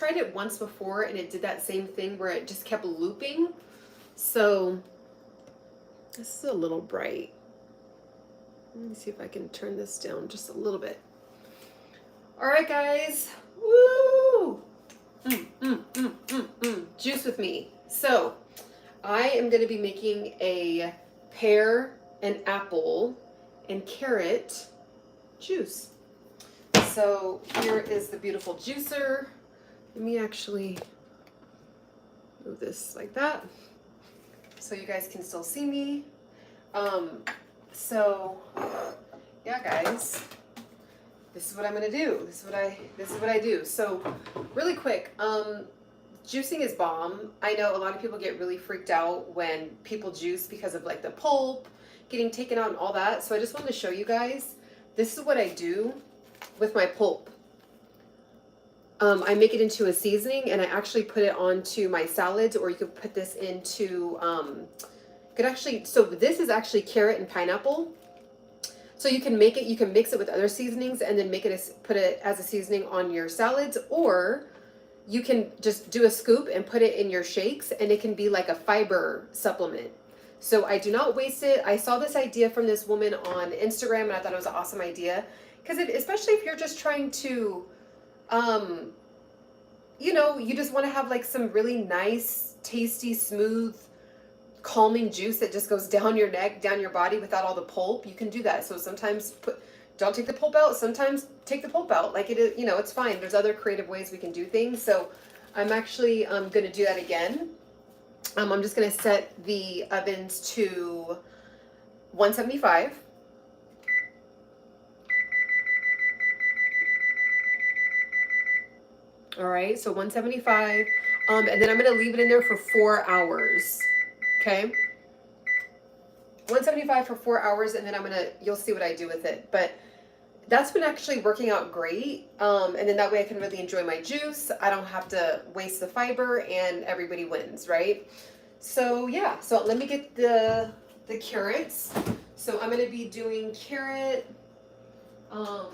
tried it once before and it did that same thing where it just kept looping. So this is a little bright. Let me see if I can turn this down just a little bit. All right, guys. Woo! Juice with me. So I am going to be making a pear and apple and carrot juice. So here is the beautiful juicer. Let me actually move this like that so you guys can still see me. So yeah, guys, this is what I'm gonna do. This is what I do. So really quick, juicing is bomb. I know a lot of people get really freaked out when people juice because of like the pulp getting taken out and all that. So I just wanted to show you guys, this is what I do with my pulp. I make it into a seasoning and I actually put it onto my salads, or you could put this into, so this is actually carrot and pineapple. So you can make it, you can mix it with other seasonings and then make it, put it as a seasoning on your salads, or you can just do a scoop and put it in your shakes and it can be like a fiber supplement. So I do not waste it. I saw this idea from this woman on Instagram and I thought it was an awesome idea. Because especially if you're just trying to, you know, you just want to have like some really nice, tasty, smooth, calming juice that just goes down your neck, down your body without all the pulp, you can do that. So sometimes don't take the pulp out, sometimes take the pulp out. Like it is, you know, it's fine. There's other creative ways we can do things. So I'm actually going to do that again. I'm just going to set the ovens to 175. All right, so 175. And then I'm going to leave it in there for 4 hours. Okay. 175 for 4 hours, and then you'll see what I do with it. But that's been actually working out great. And then that way I can really enjoy my juice. I don't have to waste the fiber and everybody wins, right? So yeah, so let me get the carrots. So I'm going to be doing carrot, I'm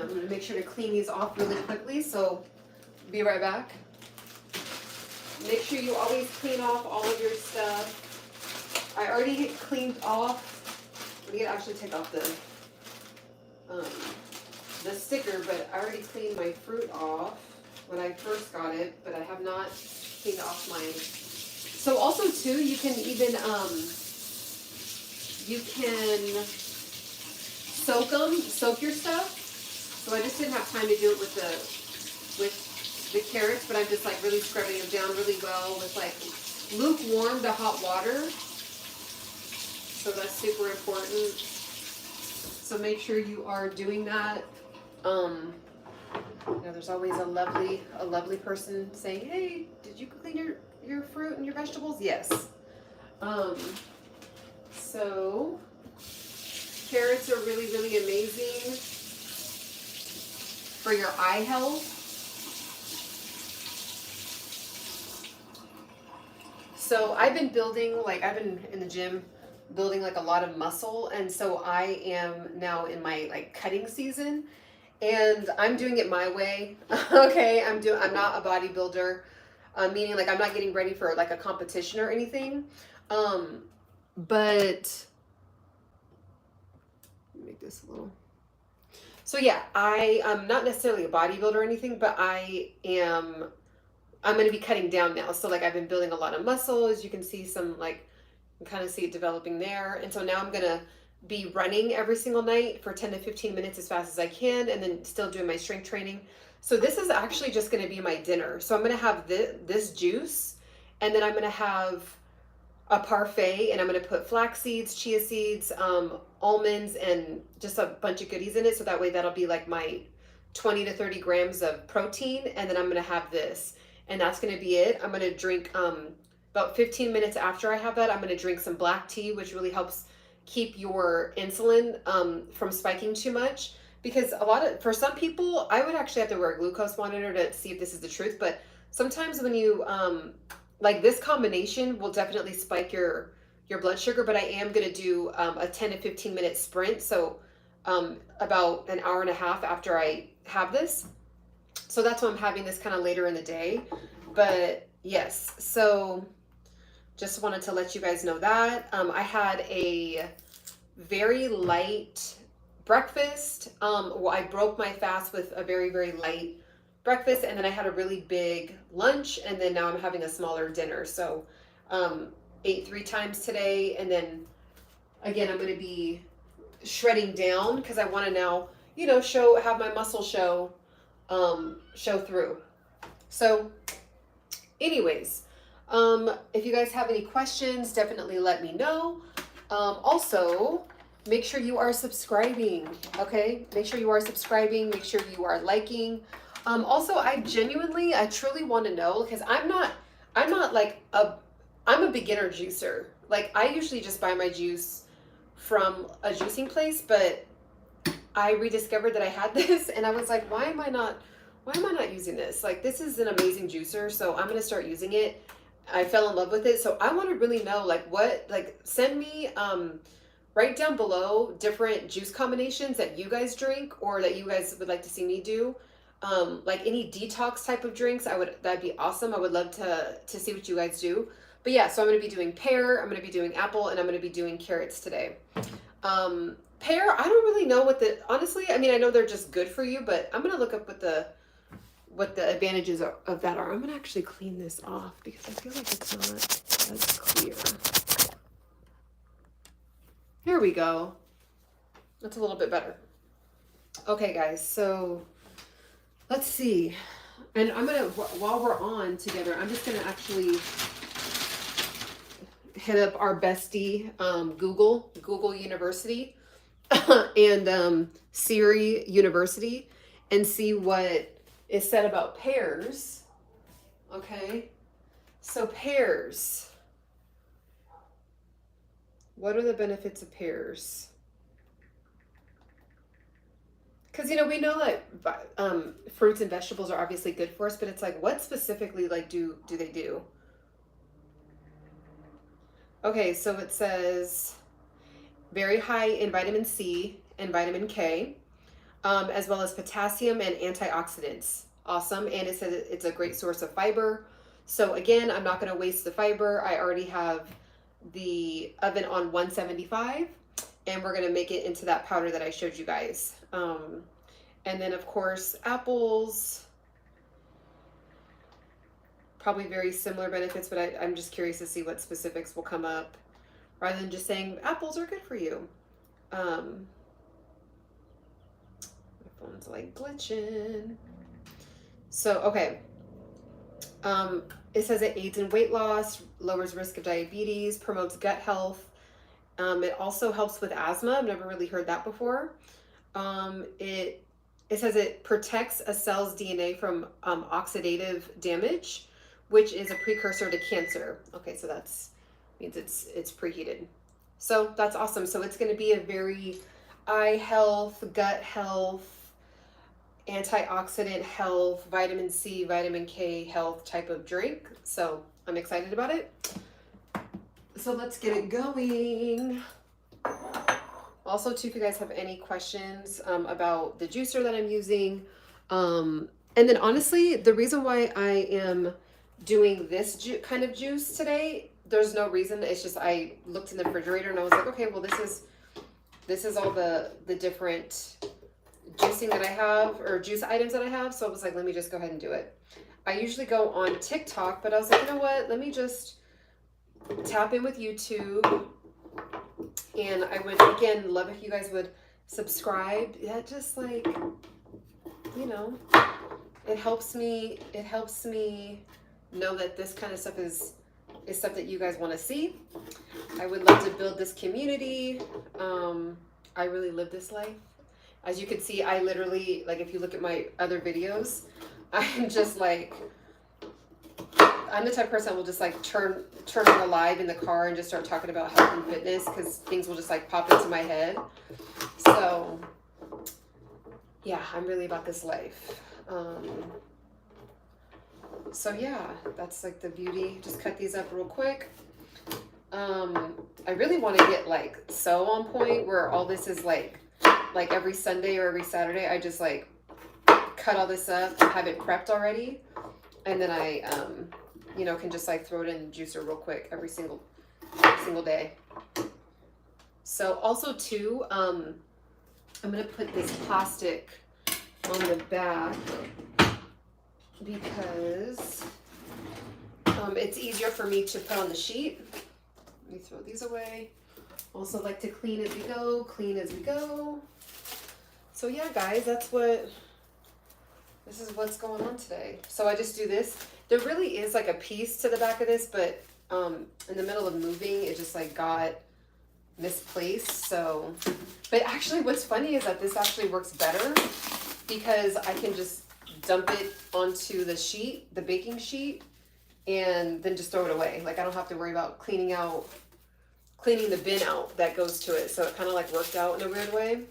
going to make sure to clean these off really quickly, so be right back. Make sure you always clean off all of your stuff. I already cleaned off. I'm going to actually take off the sticker, but I already cleaned my fruit off when I first got it, but I have not cleaned off mine. So also too, you can even, you can soak your stuff. So I just didn't have time to do it with the carrots, but I'm just like really scrubbing them down really well with like lukewarm to hot water. So that's super important. So make sure you are doing that. You know, there's always a lovely person saying, "Hey, did you clean your fruit and your vegetables?" Yes. So carrots are really amazing for your eye health. So I've been in the gym building like a lot of muscle, and so I am now in my like cutting season, and I'm doing it my way. Okay, I'm not a bodybuilder, meaning like I'm not getting ready for like a competition or anything. But let me make this a little. So yeah, I am not necessarily a bodybuilder or anything, but I'm going to be cutting down now. So like I've been building a lot of muscle, as you can see some like, you can kind of see it developing there. And so now I'm going to be running every single night for 10 to 15 minutes as fast as I can, and then still doing my strength training. So this is actually just going to be my dinner. So I'm going to have this juice, and then I'm going to have a parfait, and I'm going to put flax seeds, chia seeds, almonds, and just a bunch of goodies in it. So that way that'll be like my 20 to 30 grams of protein. And then I'm going to have this, and that's going to be it. I'm going to drink, about 15 minutes after I have that, I'm going to drink some black tea, which really helps keep your insulin, from spiking too much. Because for some people, I would actually have to wear a glucose monitor to see if this is the truth. But sometimes when you, like this combination will definitely spike your blood sugar, but I am going to do a 10 to 15 minute sprint. So about an hour and a half after I have this. So that's why I'm having this kind of later in the day. But yes, so just wanted to let you guys know that. I had a very light breakfast. Well, I broke my fast with a very, very light breakfast, and then I had a really big lunch, and then now I'm having a smaller dinner. So ate 3 times today, and then again, I'm going to be shredding down because I want to now, you know, have my muscle show through. So anyways, if you guys have any questions, definitely let me know. Also, make sure you are subscribing, okay? Make sure you are subscribing, make sure you are liking. Also, I truly want to know, because I'm not like I'm a beginner juicer. Like, I usually just buy my juice from a juicing place, but I rediscovered that I had this, and I was like, why am I not using this? Like, this is an amazing juicer, so I'm gonna start using it. I fell in love with it, so I want to really know, like, send me right down below different juice combinations that you guys drink or that you guys would like to see me do. Like any detox type of drinks, that'd be awesome. I would love to see what you guys do. But yeah, so I'm going to be doing pear, I'm going to be doing apple, and I'm going to be doing carrots today. Pear, I don't really know honestly, I mean, I know they're just good for you, but I'm going to look up what the advantages of that are. I'm going to actually clean this off because I feel like it's not as clear. Here we go. That's a little bit better. Okay, guys, so let's see. And I'm going to, while we're on together, I'm just going to actually hit up our bestie, Google University and Siri University, and see what is said about pears. Okay, so pears. What are the benefits of pears? Because, you know, we know that fruits and vegetables are obviously good for us, but it's like, what specifically, like, do they do? Okay, so it says very high in vitamin C and vitamin K, as well as potassium and antioxidants. Awesome. And it says it's a great source of fiber. So again, I'm not going to waste the fiber. I already have the oven on 175, and we're going to make it into that powder that I showed you guys. And then of course, apples, probably very similar benefits, but I'm just curious to see what specifics will come up rather than just saying apples are good for you. My phone's like glitching. So, okay. It says it aids in weight loss, lowers risk of diabetes, promotes gut health. It also helps with asthma. I've never really heard that before. It says it protects a cell's DNA from oxidative damage, which is a precursor to cancer. Okay, so that's means it's preheated. So that's awesome. So it's going to be a very eye health, gut health, antioxidant health, vitamin C, vitamin K health type of drink. So I'm excited about it. So let's get it going. Also, too, if you guys have any questions about the juicer that I'm using. And then honestly, the reason why I am doing this kind of juice today, there's no reason. It's just I looked in the refrigerator and I was like, okay, well, this is all the different juicing that I have, or juice items that I have. So I was like, let me just go ahead and do it. I usually go on TikTok, but I was like, you know what? Let me just tap in with YouTube. And I would, again, love if you guys would subscribe. That just, like, you know, it helps me know that this kind of stuff is stuff that you guys want to see. I would love to build this community. I really live this life. As you can see, I literally, like, if you look at my other videos, I'm just like, I'm the type of person that will just like turn on a live in the car and just start talking about health and fitness, because things will just like pop into my head. So yeah, I'm really about this life. So yeah, that's like the beauty. Just cut these up real quick. I really want to get like so on point where all this is like like every Sunday or every Saturday, I just like cut all this up, have it prepped already, and then I, you know, can just like throw it in the juicer real quick every single day. So also too, I'm gonna put this plastic on the back because it's easier for me to put on the sheet. Let me throw these away. Also like to clean as we go, clean as we go. So yeah, guys, this is what's going on today. So I just do this. There really is like a piece to the back of this, but in the middle of moving, it just like got misplaced. So, but actually what's funny is that this actually works better because I can just dump it onto the sheet, the baking sheet, and then just throw it away. Like I don't have to worry about cleaning the bin out that goes to it. So it kind of like worked out in a weird way.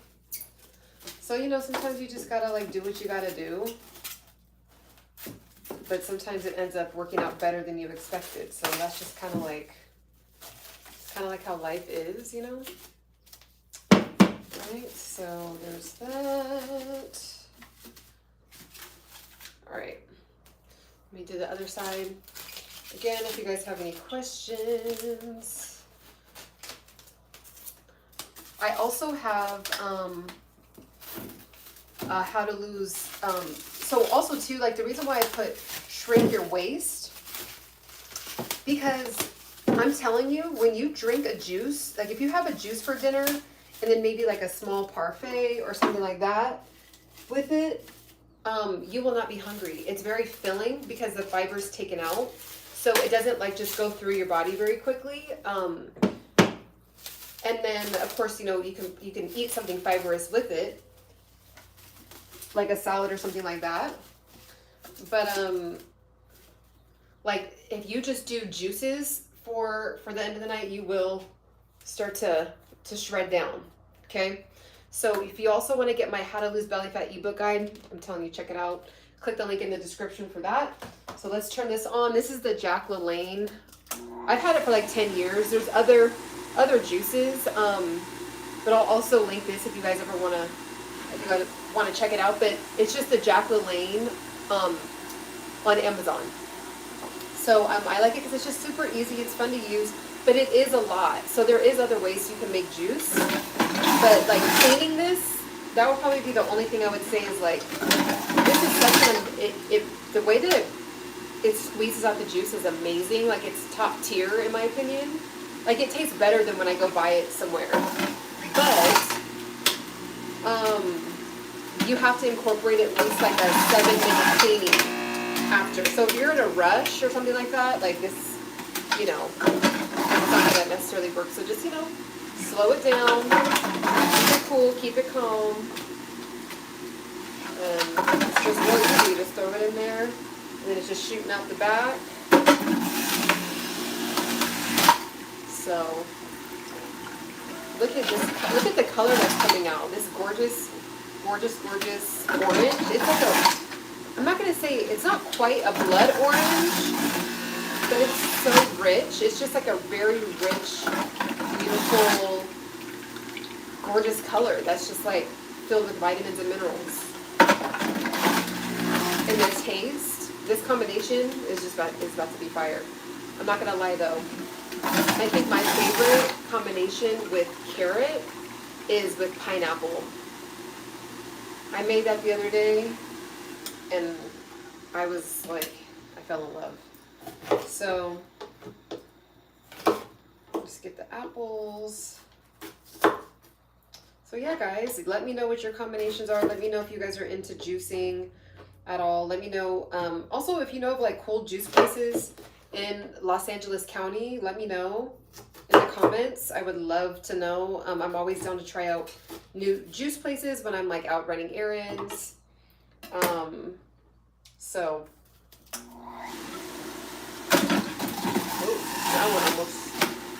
So, you know, sometimes you just gotta like do what you gotta do. But sometimes it ends up working out better than you expected. So that's just kind of like how life is, you know? Right, so there's that. All right, let me do the other side. Again, if you guys have any questions. I also have how to lose, so also too, like the reason why I put shrink your waist, because I'm telling you, when you drink a juice, like if you have a juice for dinner and then maybe like a small parfait or something like that with it, you will not be hungry. It's very filling because the fiber's taken out. So it doesn't like just go through your body very quickly. And then of course, you know, you can eat something fibrous with it, like a salad or something like that. But like if you just do juices for the end of the night, you will start to shred down. Okay. So if you also want to get my How to Lose Belly Fat ebook guide, I'm telling you, check it out. Click the link in the description for that. So let's turn this on. This is the Jack LaLanne. I've had it for like 10 years. There's other juices, but I'll also link this if you guys ever want to check it out. But it's just the Jack LaLanne on Amazon. So I like it because it's just super easy. It's fun to use, but it is a lot. So there is other ways you can make juice, but like cleaning this, that would probably be the only thing I would say is like, this is such the way that it squeezes out the juice is amazing. Like it's top tier in my opinion. Like it tastes better than when I go buy it somewhere. But you have to incorporate at least like a 7-minute cleaning after. So if you're in a rush or something like that, like this, you know, it's not gonna necessarily work. So just, you know, slow it down, keep it cool, keep it calm. And it's just real easy. You just throw it in there, and then it's just shooting out the back. So look at this. Look at the color that's coming out. This gorgeous, gorgeous, gorgeous orange. It's like a, I'm not gonna say it's not quite a blood orange, but it's so rich. It's just like a very rich, beautiful, gorgeous color that's just like filled with vitamins and minerals. And the taste, this combination is about to be fire. I'm not gonna lie though. I think my favorite combination with carrot is with pineapple. I made that the other day and I was like, I fell in love. So just get the apples. So yeah, guys, let me know what your combinations are. Let me know if you guys are into juicing at all. Let me know. Also, if you know of like cool juice places in Los Angeles County, let me know in the comments. I would love to know. I'm always down to try out new juice places when I'm like out running errands. So, that one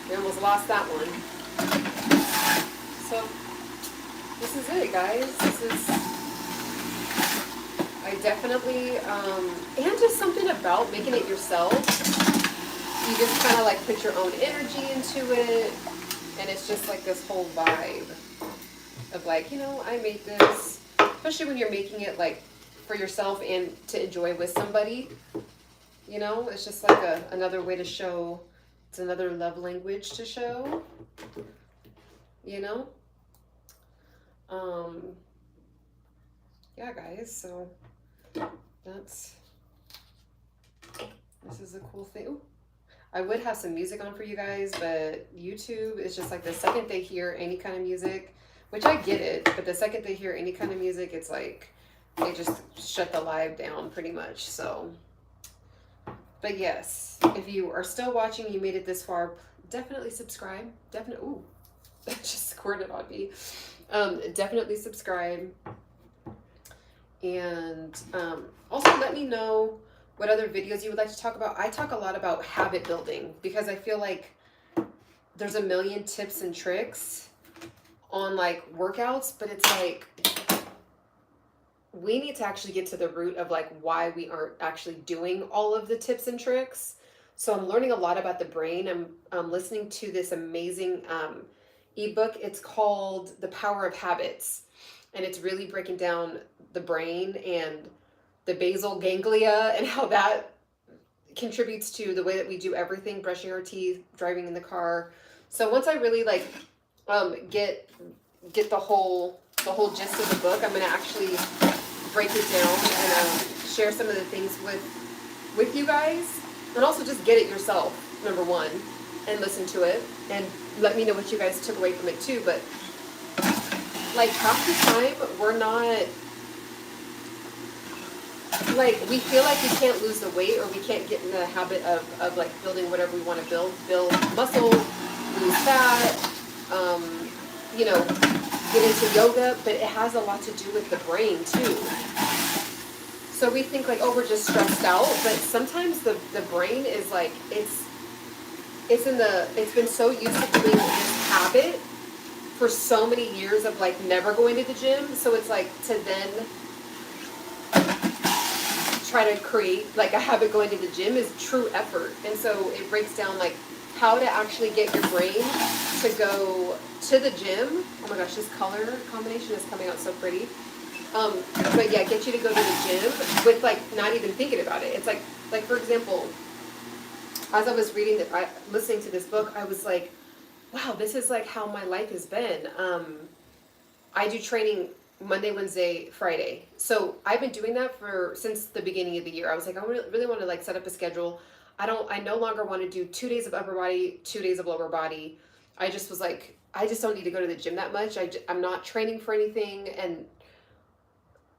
we almost lost that one. So, this is it, guys. This is, I definitely, and just something about making it yourself. You just kind of like put your own energy into it, and it's just like this whole vibe. of like, I made this, especially when you're making it like for yourself and to enjoy with somebody. It's just like another way to show. It's another love language to show. You know. Yeah, guys. So this is a cool thing. Ooh. I would have some music on for you guys, but YouTube is just like the second they hear any kind of music, which I get it, but the second they hear any kind of music, it's like they just shut the live down pretty much. So, but yes, if you are still watching, you made it this far, definitely subscribe. Definitely, ooh, that just squirted on me. Definitely subscribe. And also let me know what other videos you would like to talk about. I talk a lot about habit building because I feel like there's a million tips and tricks on like workouts, but it's like we need to actually get to the root of like why we aren't actually doing all of the tips and tricks. So I'm learning a lot about the brain. I'm listening to this amazing ebook. It's called The Power of Habits, and it's really breaking down the brain and the basal ganglia and how that contributes to the way that we do everything, brushing our teeth, driving in the car. So once I really like get the whole gist of the book, I'm going to actually break it down and share some of the things with you guys, and also just get it yourself, number one, and listen to it and let me know what you guys took away from it too. But like half the time we're not, like we feel like we can't lose the weight or we can't get in the habit of like building whatever we want to build muscle, lose fat, get into yoga, but it has a lot to do with the brain too. So we think like, oh, we're just stressed out, but sometimes the brain is like, it's been so used to doing this habit for so many years of like never going to the gym. So it's like to then try to create like a habit going to the gym is true effort. And so it breaks down like how to actually get your brain to go to the gym. Oh my gosh, this color combination is coming out so pretty. But yeah, get you to go to the gym with like not even thinking about it. It's like for example, as I was listening to this book, I was like, wow, this is like how my life has been. I do training Monday, Wednesday, Friday. So I've been doing that since the beginning of the year. I was like, I really want to like set up a schedule. I no longer want to do 2 days of upper body, 2 days of lower body. I just was like, I just don't need to go to the gym that much. I'm not training for anything. And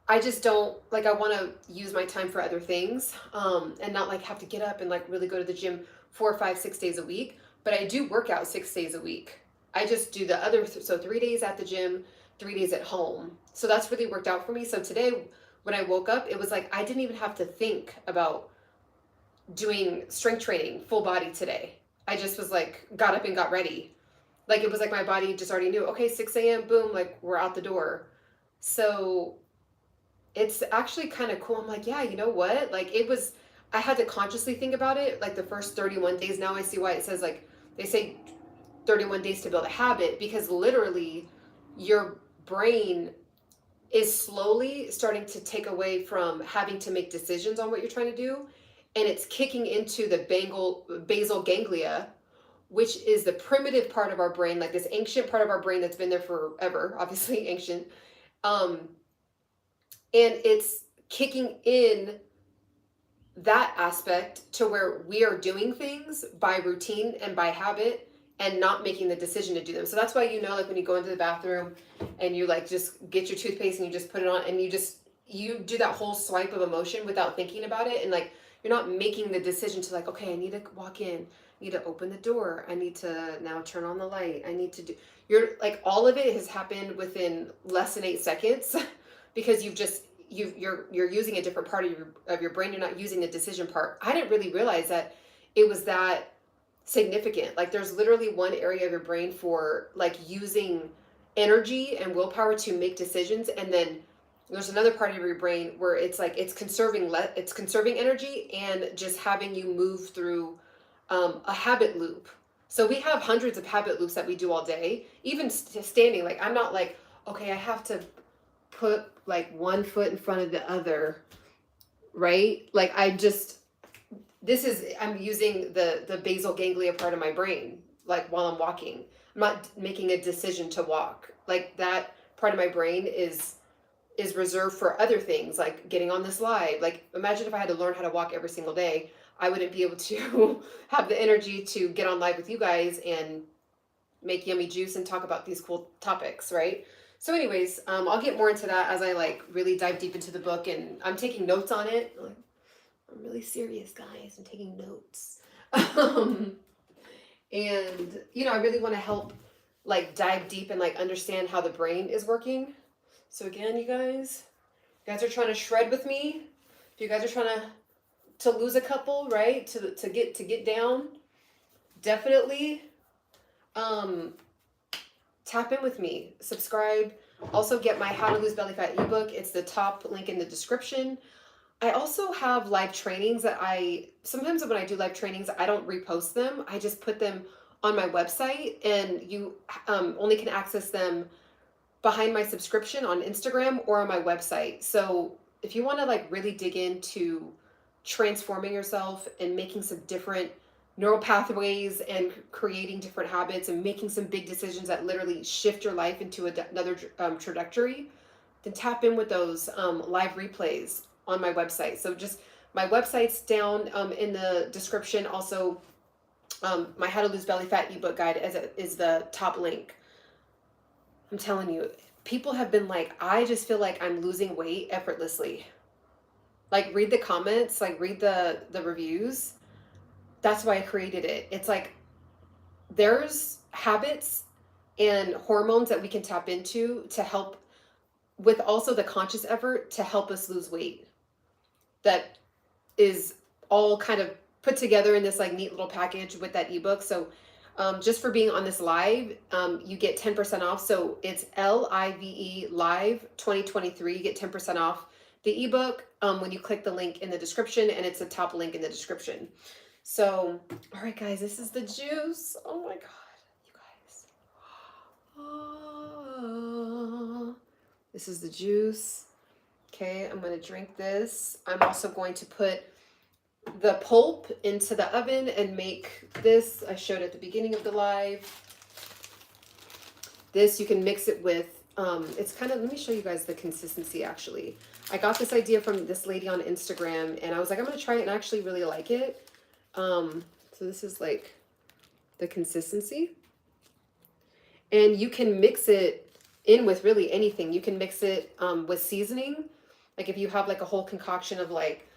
I just don't, like, I want to use my time for other things, and not like have to get up and like really go to the gym 4, 5, 6 days a week. But I do work out 6 days a week. I just do the other, so 3 days at the gym, 3 days at home. So that's really worked out for me. So today when I woke up, it was like, I didn't even have to think about doing strength training full body today. I just was like, got up and got ready. Like, it was like my body just already knew, okay, 6 a.m., boom, like we're out the door. So it's actually kind of cool. I'm like, yeah, you know what? Like I had to consciously think about it. Like the first 31 days, now I see why it says like, they say 31 days to build a habit, because literally your brain is slowly starting to take away from having to make decisions on what you're trying to do. And it's kicking into the basal ganglia, which is the primitive part of our brain, like this ancient part of our brain that's been there forever, obviously ancient. And it's kicking in that aspect to where we are doing things by routine and by habit and not making the decision to do them. So that's why, like when you go into the bathroom and you like just get your toothpaste and you just put it on and you do that whole swipe of emotion without thinking about it. And like, you're not making the decision to like, okay, I need to walk in, I need to open the door, I need to now turn on the light, I need to do, you're like, all of it has happened within less than 8 seconds because you're using a different part of your brain. You're not using the decision part. I didn't really realize that it was that significant. Like there's literally one area of your brain for like using energy and willpower to make decisions, and then there's another part of your brain where it's like it's conserving energy and just having you move through a habit loop. So we have hundreds of habit loops that we do all day, even standing. Like I'm not like, okay, I have to put like one foot in front of the other, right? Like I'm using the basal ganglia part of my brain, like while I'm walking. I'm not making a decision to walk. Like that part of my brain is reserved for other things, like getting on this live. Like imagine if I had to learn how to walk every single day, I wouldn't be able to have the energy to get on live with you guys and make yummy juice and talk about these cool topics, right? So anyways, I'll get more into that as I like really dive deep into the book, and I'm taking notes on it. I'm really serious, guys. I'm taking notes. um, and I really want to help like dive deep and like understand how the brain is working. So again, you guys are trying to shred with me. If you guys are trying to lose a couple, right? To get down, definitely tap in with me. Subscribe. Also get my How to Lose Belly Fat ebook. It's the top link in the description. I also have live trainings that sometimes when I do live trainings, I don't repost them. I just put them on my website, and you only can access them behind my subscription on Instagram or on my website. So if you want to like really dig into transforming yourself and making some different neural pathways and creating different habits and making some big decisions that literally shift your life into another trajectory, then tap in with those live replays on my website. So just my website's down in the description. Also, my How to Lose Belly Fat ebook guide is the top link. I'm telling you, people have been like, I just feel like I'm losing weight effortlessly. Like read the comments, like read the reviews. That's why I created it. It's like there's habits and hormones that we can tap into to help with also the conscious effort to help us lose weight. That is all kind of put together in this like neat little package with that ebook. So just for being on this live, you get 10% off. So it's LIVE live 2023. You get 10% off the ebook when you click the link in the description, and it's the top link in the description. So, all right, guys, this is the juice. Oh my God, you guys. Oh, this is the juice. Okay, I'm going to drink this. I'm also going to put the pulp into the oven and make this. I showed at the beginning of the live. This, you can mix it with, it's kind of, let me show you guys the consistency actually. I got this idea from this lady on Instagram, and I was like, I'm going to try it, and I actually really like it. So this is like the consistency. And you can mix it in with really anything. You can mix it with seasoning. Like if you have like a whole concoction of like,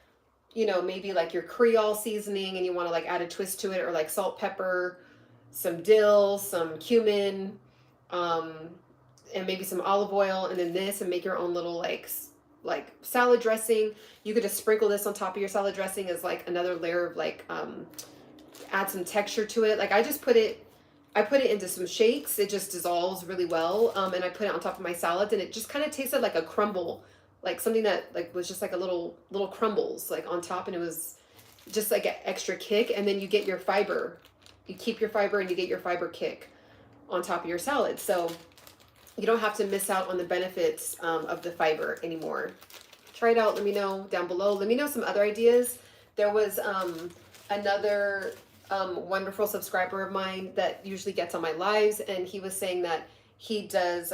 maybe like your Creole seasoning and you want to like add a twist to it, or like salt, pepper, some dill, some cumin, and maybe some olive oil, and then this, and make your own little like salad dressing. You could just sprinkle this on top of your salad dressing as like another layer of like, add some texture to it. Like I put it into some shakes. It just dissolves really well. And I put it on top of my salads, and it just kind of tasted like a crumble, like something that like was just like a little crumbles like on top, and it was just like an extra kick. And then you get your fiber. You keep your fiber and you get your fiber kick on top of your salad. So you don't have to miss out on the benefits of the fiber anymore. Try it out. Let me know down below. Let me know some other ideas. There was another wonderful subscriber of mine that usually gets on my lives, and he was saying that he does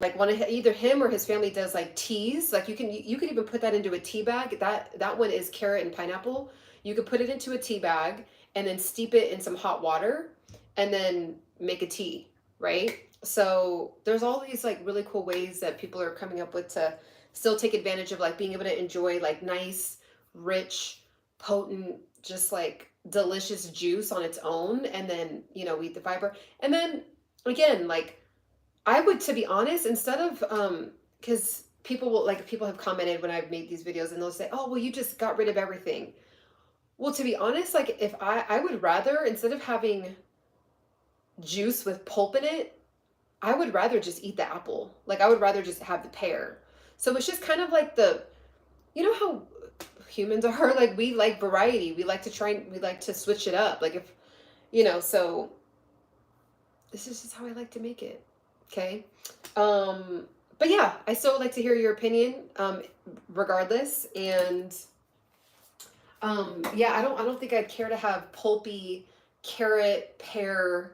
like either him or his family does like teas. Like you can even put that into a tea bag. That one is carrot and pineapple. You could put it into a tea bag and then steep it in some hot water and then make a tea, right? So there's all these like really cool ways that people are coming up with to still take advantage of like being able to enjoy like nice, rich, potent, just like delicious juice on its own, and then eat the fiber. And then again, like I would, to be honest, instead of because people have commented when I've made these videos, and they'll say, oh well, you just got rid of everything. Well, to be honest, like if I would rather, instead of having juice with pulp in it, I would rather just eat the apple. Like I would rather just have the pear. So it's just kind of like how humans are, like we like variety. We like to switch it up. Like if, so this is just how I like to make it. Okay. But yeah, I still would like to hear your opinion, regardless. And yeah, I don't think I'd care to have pulpy carrot, pear,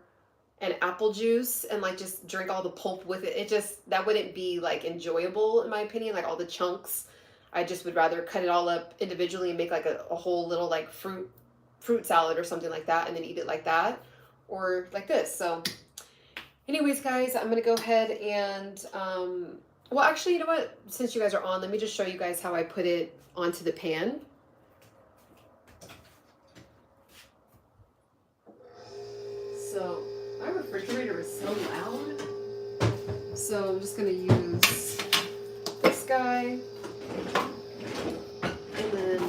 and apple juice and like just drink all the pulp with it. It just, that wouldn't be like enjoyable in my opinion, like all the chunks. I just would rather cut it all up individually and make like a whole little like fruit salad or something like that and then eat it like that or like this. So anyways, guys, I'm gonna go ahead and well, actually, you know what? Since you guys are on, let me just show you guys how I put it onto the pan. So my refrigerator is so loud. So I'm just gonna use this guy, and then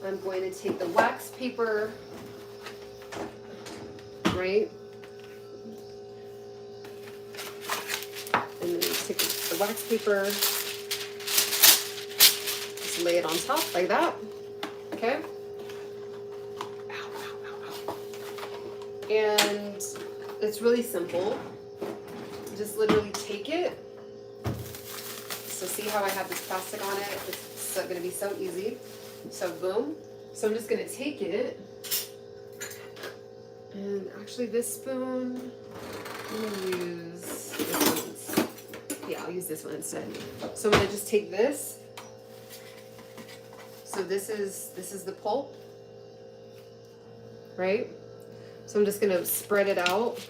I'm going to take the wax paper, right? And then take the wax paper, just lay it on top like that, okay? Ow, ow, ow, ow. And it's really simple. Just literally take it. So see how I have this plastic on it? It's going to be so easy. So boom. So I'm just going to take it. And actually this spoon, I'm going to use this one. Yeah, I'll use this one instead. So I'm going to just take this. So this is the pulp, right? So I'm just going to spread it out.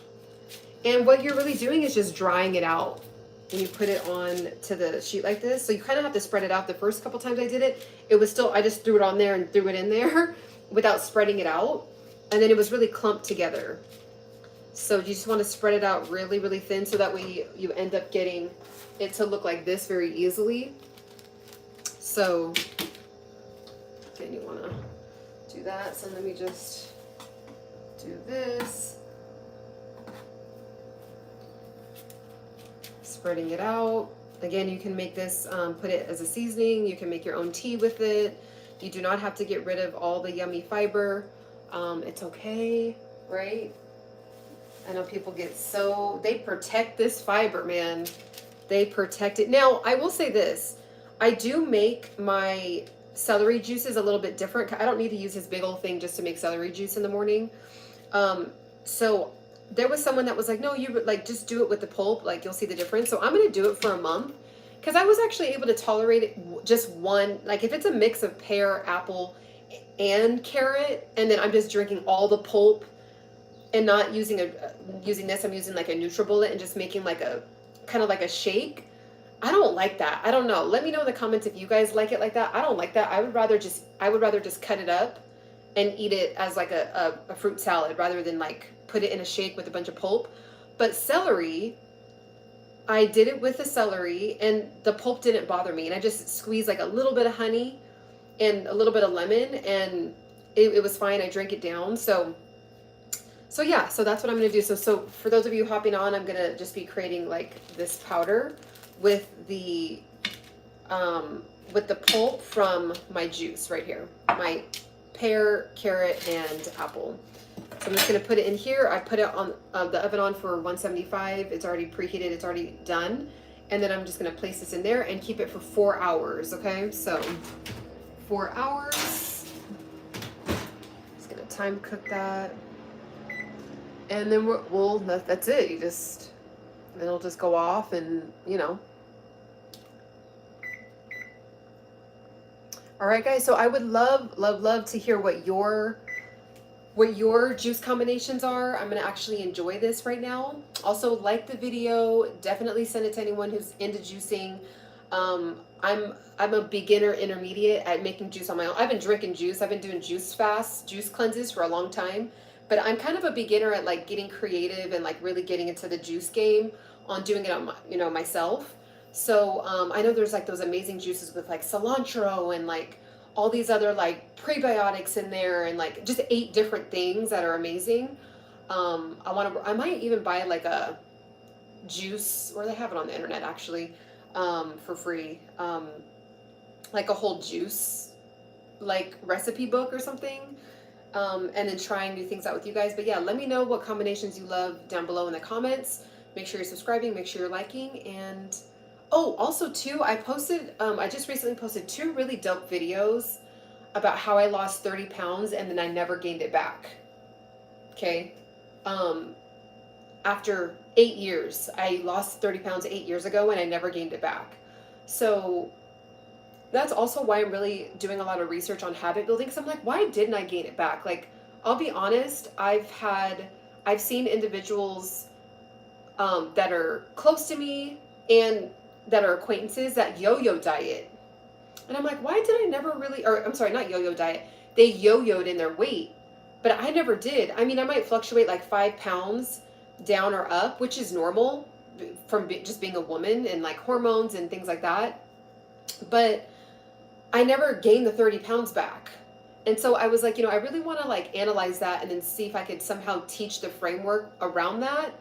And what you're really doing is just drying it out. And you put it on to the sheet like this. So you kind of have to spread it out. The first couple times I did it, it was still, I just threw it on there and threw it in there without spreading it out. And then it was really clumped together. So you just want to spread it out really, really thin so that way you end up getting it to look like this very easily. So again, you want to do that. So let me just do this. Spreading it out. Again, you can make this, put it as a seasoning. You can make your own tea with it. You do not have to get rid of all the yummy fiber. It's okay, right? I know people get so, they protect this fiber, man. They protect it. Now, I will say this. I do make my celery juices a little bit different. I don't need to use his big old thing just to make celery juice in the morning. So there was someone that was like, no, you like just do it with the pulp, like you'll see the difference. So I'm going to do it for a month because I was actually able to tolerate it just one, like if it's a mix of pear, apple, and carrot, and then I'm just drinking all the pulp and not using this, I'm using like a NutriBullet and just making like a kind of like a shake. I don't like that. I don't know. Let me know in the comments if you guys like it like that. I don't like that. I would rather just cut it up and eat it as like a fruit salad rather than like put it in a shake with a bunch of pulp. But celery, I did it with the celery and the pulp didn't bother me. And I just squeezed like a little bit of honey and a little bit of lemon and it was fine. I drank it down. So yeah, so that's what I'm going to do. So for those of you hopping on, I'm going to just be creating like this powder with the pulp from my juice right here. My pear, carrot, and apple. So I'm just going to put it in here. I put it on the oven on for 175. It's already preheated. It's already done. And then I'm just going to place this in there and keep it for 4 hours. Okay, so 4 hours. Just going to time cook that. And then that's it. It'll just go off and, you know. All right, guys. So I would love to hear what your juice combinations are. I'm gonna actually enjoy this right now. Also, like the video. Definitely send it to anyone who's into juicing. I'm a beginner intermediate at making juice on my own. I've been drinking juice. I've been doing juice cleanses for a long time. But I'm kind of a beginner at like getting creative and like really getting into the juice game on doing it on myself. So I know there's like those amazing juices with like cilantro and like all these other like prebiotics in there and like just 8 different things that are amazing. I might even buy like a juice, or they have it on the internet actually, for free. Like a whole juice like recipe book or something. And then trying new things out with you guys. But yeah, let me know what combinations you love down below in the comments. Make sure you're subscribing, make sure you're liking, and oh, also too, I just recently posted 2 really dope videos about how I lost 30 pounds and then I never gained it back. Okay. Um, After 8 years, I lost 30 pounds 8 years ago and I never gained it back. So that's also why I'm really doing a lot of research on habit building. Because I'm like, why didn't I gain it back? Like, I'll be honest, I've seen individuals that are close to me and that are acquaintances that yo-yo diet. And I'm like, why did I never really, or I'm sorry, not yo-yo diet. They yo-yoed in their weight, but I never did. I mean, I might fluctuate like 5 pounds down or up, which is normal from just being a woman and like hormones and things like that. But I never gained the 30 pounds back. And so I was like, I really want to like analyze that and then see if I could somehow teach the framework around that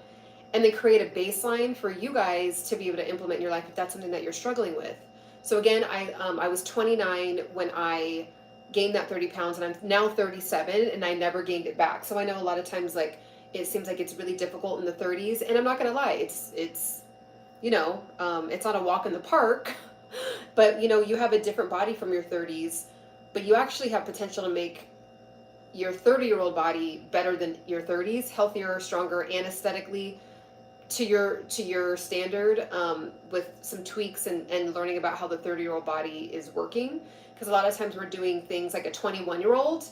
and then create a baseline for you guys to be able to implement in your life if that's something that you're struggling with. So again, I was 29 when I gained that 30 pounds and I'm now 37 and I never gained it back. So I know a lot of times like it seems like it's really difficult in the 30s, and I'm not gonna lie, it's it's not a walk in the park, but you have a different body from your 30s, but you actually have potential to make your 30-year-old body better than your 30s, healthier, stronger, and aesthetically to your standard, with some tweaks and learning about how the 30-year-old body is working. Because a lot of times we're doing things like a 21-year-old,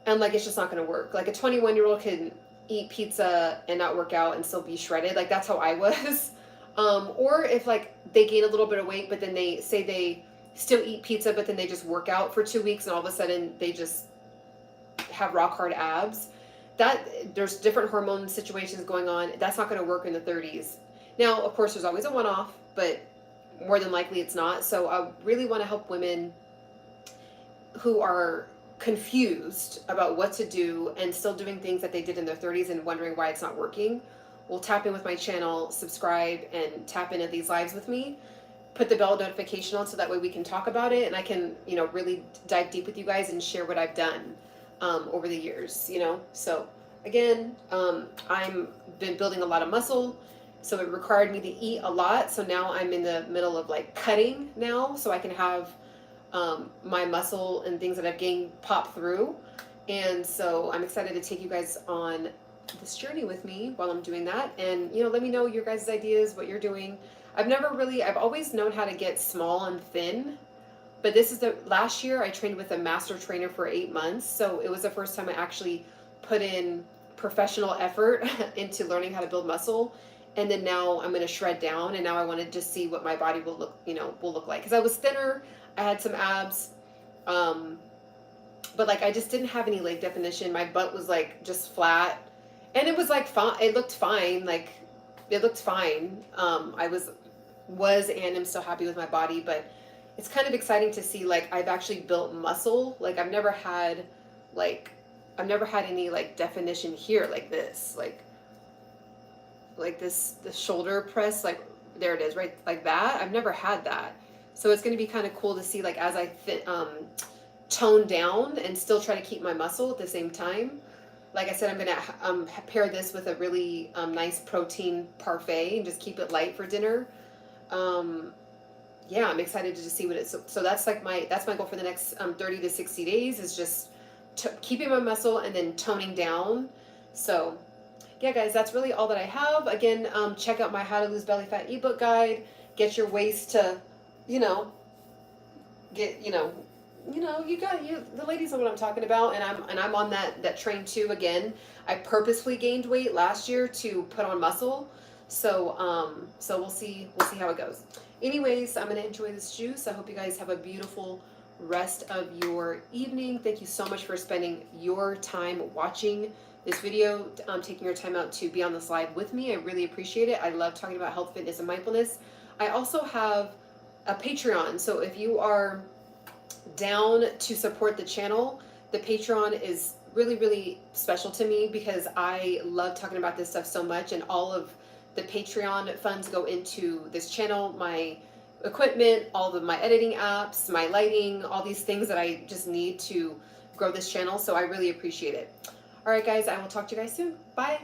and like it's just not going to work. Like a 21-year-old can eat pizza and not work out and still be shredded. Like that's how I was. Or if like they gain a little bit of weight, but then they say they still eat pizza, but then they just work out for 2 weeks and all of a sudden they just have rock hard abs. That there's different hormone situations going on. That's not going to work in the 30s. Now, of course, there's always a one-off, but more than likely it's not. So I really want to help women who are confused about what to do and still doing things that they did in their 30s and wondering why it's not working. Will tap in with my channel, subscribe, and tap into these lives with me. Put the bell notification on so that way we can talk about it and I can, really dive deep with you guys and share what I've done over the years, So again, I'm been building a lot of muscle, so it required me to eat a lot. So now I'm in the middle of like cutting now, so I can have my muscle and things that I've gained pop through. And so I'm excited to take you guys on this journey with me while I'm doing that. And let me know your guys' ideas, what you're doing. I've always known how to get small and thin. But this is the last year I trained with a master trainer for 8 months. So it was the first time I actually put in professional effort into learning how to build muscle. And then now I'm going to shred down. And now I want to just see what my body will look like. Because I was thinner. I had some abs. But like I just didn't have any leg definition. My butt was like just flat. And it was like fine. It looked fine. Like it looked fine. I was and am still happy with my body. But it's kind of exciting to see like I've actually built muscle. Like I've never had any like definition here like this, like this the shoulder press, like there it is, right, like that. I've never had that. So it's going to be kind of cool to see like as I tone down and still try to keep my muscle at the same time. Like I said, I'm going to pair this with a really nice protein parfait and just keep it light for dinner. Yeah, I'm excited to just see what it's, so that's like that's my goal for the next 30 to 60 days is just keeping my muscle and then toning down. So yeah, guys, that's really all that I have. Again, check out my How to Lose Belly Fat ebook guide. Get your waist to, get, the ladies know what I'm talking about. And I'm on that train too. Again, I purposefully gained weight last year to put on muscle. So, so we'll see how it goes. Anyways, I'm going to enjoy this juice. I hope you guys have a beautiful rest of your evening. Thank you so much for spending your time watching this video, taking your time out to be on this live with me. I really appreciate it. I love talking about health, fitness, and mindfulness. I also have a Patreon. So if you are down to support the channel, the Patreon is really, really special to me because I love talking about this stuff so much, and all of the Patreon funds go into this channel, my equipment, all of my editing apps, my lighting, all these things that I just need to grow this channel. So I really appreciate it. All right, guys, I will talk to you guys soon. Bye.